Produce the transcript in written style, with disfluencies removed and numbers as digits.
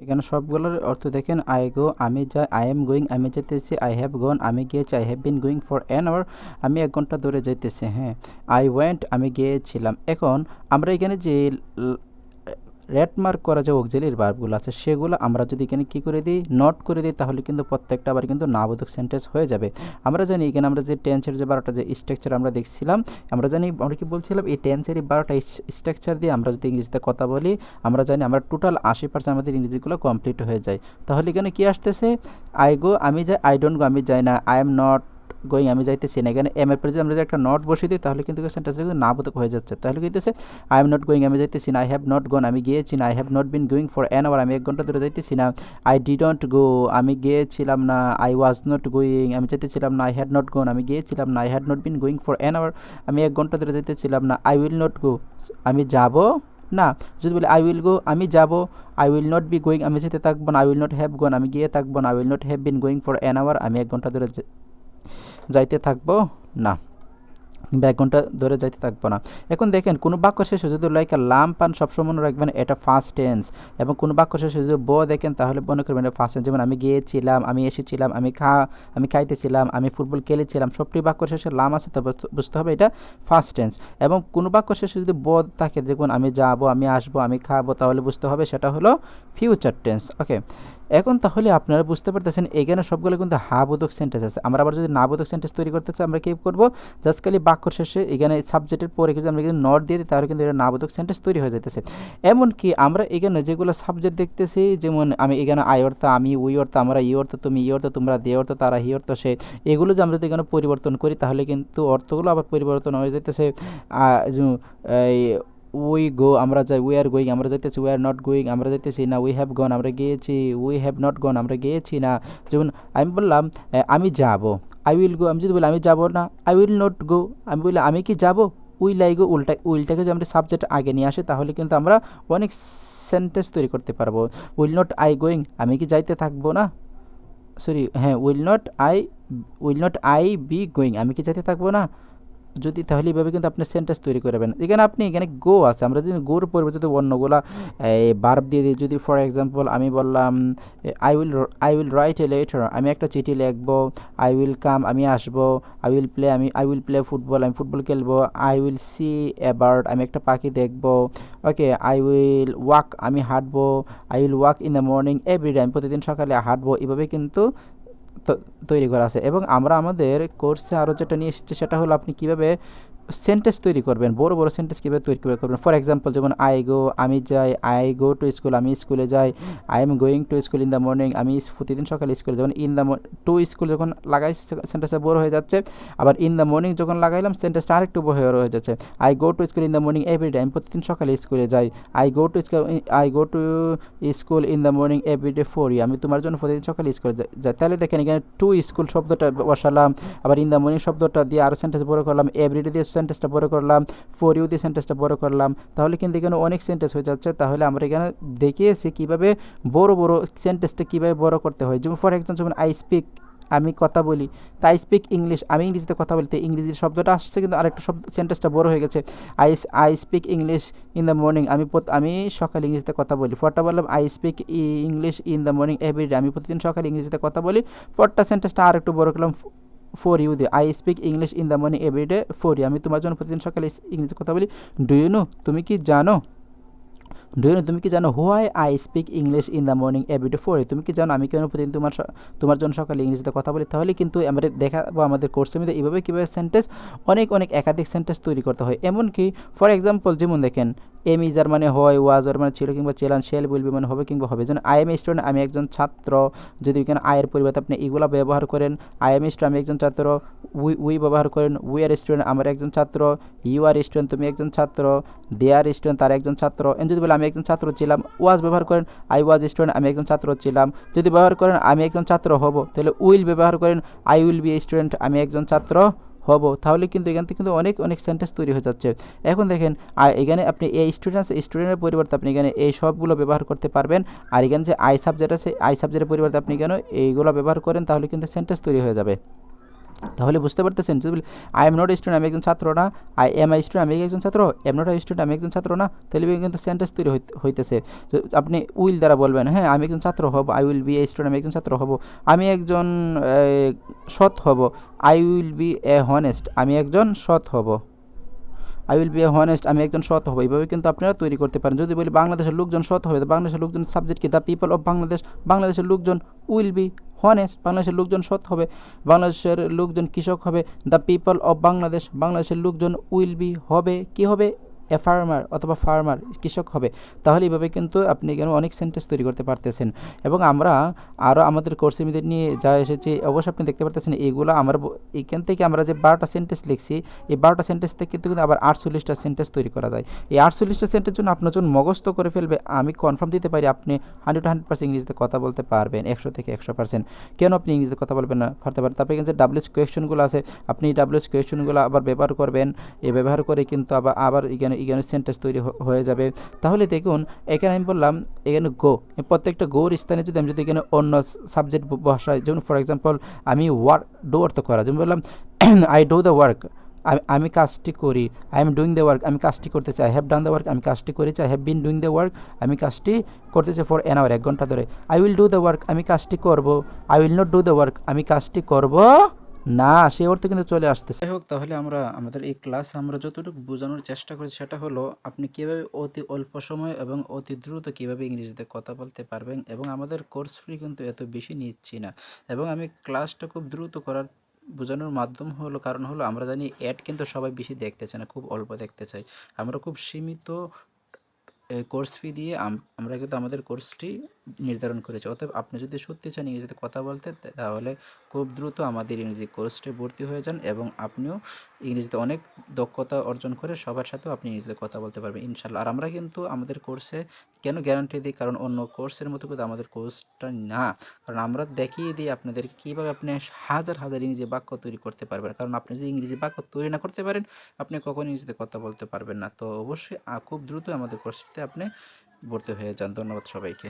এখানে সবগুলোর অর্থ দেখেন, আই গো আমি যাই, আই এম গোয়িং আমি যেতেছি, আই হ্যাভ গন আমি গিয়েছি, I have been going for an hour আমি 1 ঘন্টা ধরে যাইতেছি। হ্যাঁ, আই ওয়েন্ট আমি গিয়েছিলাম। এখন আমরা এখানে যে রেড মার্ক করা যে অক্সিলারি ভার্বগুলো আছে সেগুলো আমরা যদি এখানে কী করে দিই, নোট করে দিই, তাহলে কিন্তু প্রত্যেকটা আবার কিন্তু নাবোধক সেন্টেন্স হয়ে যাবে। আমরা জানি এখানে আমরা যে টেন্সের যে 12টা যে স্ট্রাকচার আমরা দেখছিলাম, আমরা জানি আমরা কি বলছিলাম, এই টেন্সের এই 12টা স্ট্রাকচার দিয়ে আমরা যদি ইংরেজিতে কথা বলি, আমরা জানি আমরা টোটাল 80% আমাদের ইংরেজিগুলো কমপ্লিট হয়ে যায়। তাহলে এখানে কি আসতেছে, আই গো আমি যাই, আই ডোন্ট গো আমি যাই না, আই এম নট গোয়িং আমি যাইতেছি না। এখানে এম এর পরে যদি আমরা যদি একটা নট বসিয়ে দিই তাহলে কিন্তু সেন্টেন্সটা কিন্তু নাবোধক হয়ে যাচ্ছে। তাহলে কি হইতেছে, আই এম নট গোয়িং আমি যাইতেছি না, আই হ্যাভ নট গন আমি গিয়েছি না, I have not been going for an hour আমি 1 ঘন্টা ধরে যাইতেছি না, আই ডিডন্ট গো আমি গিয়েছিলাম না, আই ওয়াজ নট গোয়িং আমি যেতেছিলাম না, আই হ্যাড নট গন আমি গিয়েছিলাম না, I had not been going for an hour আমি 1 ঘন্টা ধরে যাইতেছিলাম না, আই উইল নট গো আমি যাব না। যদি বলি আই উইল গো আমি যাব, I will not be going আমি যেতে থাকবো না, I will not have gone আমি গিয়ে থাকবো না, I will not have been going for an hour আমি 1 ঘন্টা ধরে যাইতে থাকবো না, কিংবা 1 ঘন্টা ধরে যাইতে থাকবো না। এখন দেখেন কোনো বাক্য শেষে যদি লাইক লাম পান সবসময় মনে রাখবেন এটা ফার্স্ট টেন্স, এবং কোনো বাক্য শেষে যদি ব দেখেন তাহলে মনে করবেন এটা ফার্স্ট টেন্স। যেমন আমি গিয়েছিলাম, আমি এসেছিলাম, আমি খাইতেছিলাম, আমি ফুটবল খেলেছিলাম, সবটি বাক্য শেষে লাম আছে তো বুঝতে হবে এটা ফার্স্ট টেন্স। এবং কোনো বাক্য শেষে যদি ব থাকে, যেমন আমি যাব, আমি আসবো, আমি খাবো, তাহলে বুঝতে হবে সেটা হলো ফিউচার টেন্স। ওকে, এখন তাহলে আপনারা বুঝতে পারতেছেন এখানে সবগুলো কিন্তু হা বোধক সেন্টেন্স আছে। আমরা আবার যদি না বোধক সেন্টেন্স তৈরি করতে চাই আমরা কী করবো, জাস্ট খালি বাক্যর শেষে এখানে সাবজেক্টের পরে যদি আমরা কিন্তু নট দিয়ে দিই তাহলে কিন্তু এটা না বোধক সেন্টেন্স তৈরি হয়ে যেতেছে। এমনকি আমরা এখানে যেগুলো সাবজেক্ট দেখতেছি, যেমন আমি এখানে আই অর্থ আমি, উই অর্থ আমরা, ই অর্থ তুমি, ই অর্থ তোমরা, দে অর্থ তারা, হি অর্থ সে, এগুলো যে আমরা যদি এখানে পরিবর্তন করি তাহলে কিন্তু অর্থগুলো আবার পরিবর্তন হয়ে যেতেছে। এই উই গো আমরা যাই, উই আর গোয়িং আমরা যাইতেছি, উই আর নট গোয়িং আমরা যাইতেছি না, উই হ্যাভ গন আমরা গিয়েছি, উই হ্যাভ নট গন আমরা গিয়েছি না। যেমন আমি বললাম আমি যাব, আই উইল গো, আমি যদি বলি আমি যাব না, আই উইল নট গো, আমি বলি আমি কি যাব, উইল আই গো, উইলটাকে যদি আমরা সাবজেক্ট আগে নিয়ে আসি তাহলে কিন্তু আমরা অনেক সেন্টেন্স তৈরি করতে পারবো। উইল নট আই গোয়িং আমি কি যাইতে থাকবো না, সরি হ্যাঁ, will not I B going আমি কি যাইতে থাকবো না। যদি তাহলে এইভাবে কিন্তু আপনি সেন্টেন্স তৈরি করবেন। এখানে আপনি এখানে গো আছে, আমরা যদি গোর পরিবর্তে যদি অন্যগুলা বার্ব দিয়ে দিই, যদি ফর এক্সাম্পল আমি বললাম I will write a letter আমি একটা চিঠি লিখবো, আই উইল কাম আমি আসবো, আই উইল প্লে ফুটবল আমি ফুটবল খেলবো, I will see a bird আমি একটা পাখি দেখবো, ওকে, আই উইল ওয়াক আমি হাঁটবো, I will walk in the morning everyday আমি প্রতিদিন সকালে হাঁটবো। এভাবে কিন্তু তৈরি করা আছে। এবং আমরা আমাদের কোর্সে আরও যেটা নিয়ে এসেছি সেটা হলো আপনি কীভাবে সেন্টেন্স তৈরি করবেন, বড় বড় সেন্টেন্স কীভাবে তৈরি করবেন। ফর এক্সাম্পল যেমন আই গো আমি যাই, আই গো টু স্কুল আমি স্কুলে যাই, I am going to school in the morning আমি প্রতিদিন সকালে স্কুলে, যেমন ইন দ্য টু স্কুল যখন লাগাই সেন্টেন্সটা বড় হয়ে যাচ্ছে, আবার ইন দ্য মর্নিং যখন লাগাইলাম সেন্টেন্সটা আরেকটু বড় হয়ে যাচ্ছে। I go to school in the morning everyday আমি প্রতিদিন সকালে স্কুলে যাই, I go to school in the morning everyday for you আমি তোমার জন্য প্রতিদিন সকালে স্কুলে যাই। তাহলে দেখেন এখানে টু স্কুল শব্দটা বসালাম, আবার ইন দ্য মর্নিং শব্দটা দিয়ে আরও সেন্টেন্স বড় করলাম, এভরিডে দিয়ে সেন্টেন্সটা বড় করলাম, ফর ইউ দিয়ে সেন্টেন্সটা বড় করলাম, তাহলে কিন্তু এখানে অনেক সেন্টেন্স হয়ে যাচ্ছে। তাহলে আমরা এখানে দেখিয়েছি কীভাবে বড় বড় সেন্টেন্সটা কীভাবে বড় করতে হয়। যেমন ফর এক্সাম্পল যেমন আই স্পিক আমি কথা বলি, তো আই স্পিক ইংলিশ আমি ইংরেজিতে কথা বলি, তো ইংরেজির শব্দটা আসছে কিন্তু আরেকটা শব্দ সেন্টেন্সটা বড় হয়ে গেছে। I speak English in the morning আমি সকালে ইংরেজিতে কথা বলি। ফরটা বললাম I speak English in the morning everyday আমি প্রতিদিন সকালে ইংরেজিতে কথা বলি। পরটা সেন্টেন্সটা আর একটু বড় করলাম, ফর ইউ দিয়ে I speak English in the morning everyday for you আমি তোমার জন্য প্রতিদিন সকালে ইংরেজি কথা বলি। ডু ইউ নো তুমি কি জানো, তুমি কি জানো why I speak English in the morning everyday for you তুমি কি জানো আমি কেন প্রতিদিন তোমার জন্য সকালে ইংরেজিতে কথা বলি। তাহলে কিন্তু আমরা দেখাবো আমাদের কোর্সের মধ্যে এইভাবে কীভাবে সেন্টেন্স অনেক একাধিক সেন্টেন্স তৈরি করতে হয়। এমনকি ফর এক্সাম্পল যেমন দেখেন এম ইজার মানে হয়, ওয়াজ ওর মানে ছিল কিংবা ছিলেন, শেল উইল মানে হবে কিংবা হবে। যেন আই এম স্টুডেন্ট আমি একজন ছাত্র, যদি এখানে আয়ের পরিবর্তে আপনি এগুলো ব্যবহার করেন, আই এম স্টুডেন্ট আমি একজন ছাত্র, উই ব্যবহার করেন, উই আর স্টুডেন্ট আমার একজন ছাত্র, ইউ আর স্টুডেন্ট তুমি একজন ছাত্র, দে আর স্টুডেন্ট তারা একজন ছাত্র। যদি বলে আমি একজন ছাত্র ছিলাম, ওয়াজ ব্যবহার করেন, আই ওয়াজ স্টুডেন্ট আমি একজন ছাত্র ছিলাম। যদি ব্যবহার করেন আমি একজন ছাত্র হব, তাহলে উইল ব্যবহার করেন, আই উইল বি স্টুডেন্ট আমি একজন ছাত্র হব। তাহলে কিন্তু এখান থেকে কিন্তু অনেক সেন্টেন্স তৈরি হয়ে যাচ্ছে। এখন দেখেন এখানে আপনি এই স্টুডেন্টের পরিবর্তে আপনি এখানে এই সবগুলো ব্যবহার করতে পারবেন। আর এখানে যে আই সাবজেক্ট আছে, আই সাবজেক্টের পরিবর্তে আপনি এখানে এইগুলো ব্যবহার করেন, তাহলে কিন্তু সেন্টেন্স তৈরি হয়ে যাবে। তাহলে বুঝতে পারতেছেন, যদি বলি আই এম নট স্টুডেন্ট আমি একজন ছাত্র না, আই এম আই স্টুডেন্ট আমি একজন ছাত্র, এম নট আই স্টুডেন্ট আমি একজন ছাত্র না, তাহলে কিন্তু সেন্টেন্স তৈরি হইতেছে। আপনি উইল দ্বারা বলবেন, হ্যাঁ আমি একজন ছাত্র হব, I will B a student আমি একজন ছাত্র হব, আমি একজন সৎ হব, I will B A honest আমি একজন সৎ হব, I will B A honest আমি একজন সৎ হব। এইভাবে কিন্তু আপনারা তৈরি করতে পারেন। যদি বলি বাংলাদেশের লোকজন সৎ হবে, তো বাংলাদেশের লোকজন সাবজেক্ট কি, দ্য পিপল অফ বাংলাদেশ, বাংলাদেশের লোকজন উইল বি হনেস্ট, বাংলাদেশের লোকজন সৎ হবে, বাংলাদেশের লোকজন কৃষক হবে, দ্য পিপল অফ বাংলাদেশ, বাংলাদেশের লোকজন উইল বি হবে কি হবে, এ ফার্মার অথবা ফার্মার কৃষক হবে। তাহলে এইভাবে কিন্তু আপনি এখানে অনেক সেন্টেন্স তৈরি করতে পারতেছেন। এবং আমরা আরও আমাদের কোর্সের মধ্যে নিয়ে যা এসেছি অবশ্যই আপনি দেখতে পারতেছেন, এইগুলো আমরা এখান থেকে আমরা যে 12টা সেন্টেন্স লিখছি, এই 12টা সেন্টেন্স থেকে কিন্তু আবার 48টা সেন্টেন্স তৈরি করা যায়। এই 48টা সেন্টেন্স জন্য আপনার যখন মুখস্থ করে ফেলবে, আমি কনফার্ম দিতে পারি আপনি 100% ইংরেজিতে কথা বলতে পারবেন, 100 থেকে 100%। কেন আপনি ইংরেজিতে কথা বলবেন না, পারতে পারেন। তারপরে কিন্তু ডাব্লিউএস কোয়েশ্চনগুলো আছে, আপনি ডাব্লিউএস কোয়েশ্চনগুলো আবার ব্যবহার করবেন, এই ব্যবহার করে কিন্তু আবার এখানে সেন্টেন্স তৈরি হয়ে যাবে। তাহলে দেখুন এখানে আমি বললাম এখানে গো, প্রত্যেকটা গোর স্থানে যদি আমি যদি এখানে অন্য সাবজেক্ট বসাই, যেমন ফর এক্সাম্পল আমি ডু অর্থ করা, যেমন বললাম আই ডু দ্য ওয়ার্ক আমি কাজটি করি, I am doing the work আমি কাজটি করতেছি, I have done the work আমি কাজটি করেছি, I have been doing the work আমি কাজটি করতেছি ফর অ্যান আওয়ার 1 ঘন্টা ধরে, I will do the work আমি কাজটি করব, I will not do the work আমি কাজটি করব না, সে অর্থে কিন্তু চলে আসতেছে। যাই হোক, তাহলে আমরা আমাদের এই ক্লাস আমরা যতটুকু বোঝানোর চেষ্টা করি সেটা হলো আপনি কীভাবে অতি অল্প সময় এবং অতি দ্রুত কীভাবে ইংরেজিতে কথা বলতে পারবেন। এবং আমাদের কোর্স ফি কিন্তু এত বেশি নিচ্ছি না, এবং আমি ক্লাসটা খুব দ্রুত করার বোঝানোর মাধ্যম হলো, কারণ হলো আমরা জানি অ্যাড কিন্তু সবাই বেশি দেখতে চায় না, খুব অল্প দেখতে চাই। আমরা খুব সীমিত কোর্স ফি দিয়ে আমরা কিন্তু আমাদের কোর্সটি নির্ধারণ করেছি। অতএব আপনি যদি সত্যি চান ইংরেজিতে কথা বলতে, তাহলে খুব দ্রুত আমাদের ইংরেজি কোর্সটি ভর্তি হয়ে যান, এবং আপনিও ইংরেজিতে অনেক দক্ষতা অর্জন করে সবার সাথেও আপনি ইংরেজিতে কথা বলতে পারবেন ইনশাল্লাহ। আর আমরা কিন্তু আমাদের কোর্সে কেন গ্যারান্টি দিই, কারণ অন্য কোর্সের মতো কিন্তু আমাদের কোর্সটা না, কারণ আমরা দেখিয়ে দিই আপনাদের কীভাবে আপনি হাজার হাজার ইংরেজি বাক্য তৈরি করতে পারবেন। কারণ আপনি যদি ইংরেজি বাক্য তৈরি না করতে পারেন, আপনি কখনো ইংরেজিতে কথা বলতে পারবেন না। তো অবশ্যই খুব দ্রুত আমাদের কোর্সটিতে আপনি ভর্তি হয়ে যান। ধন্যবাদ সবাইকে।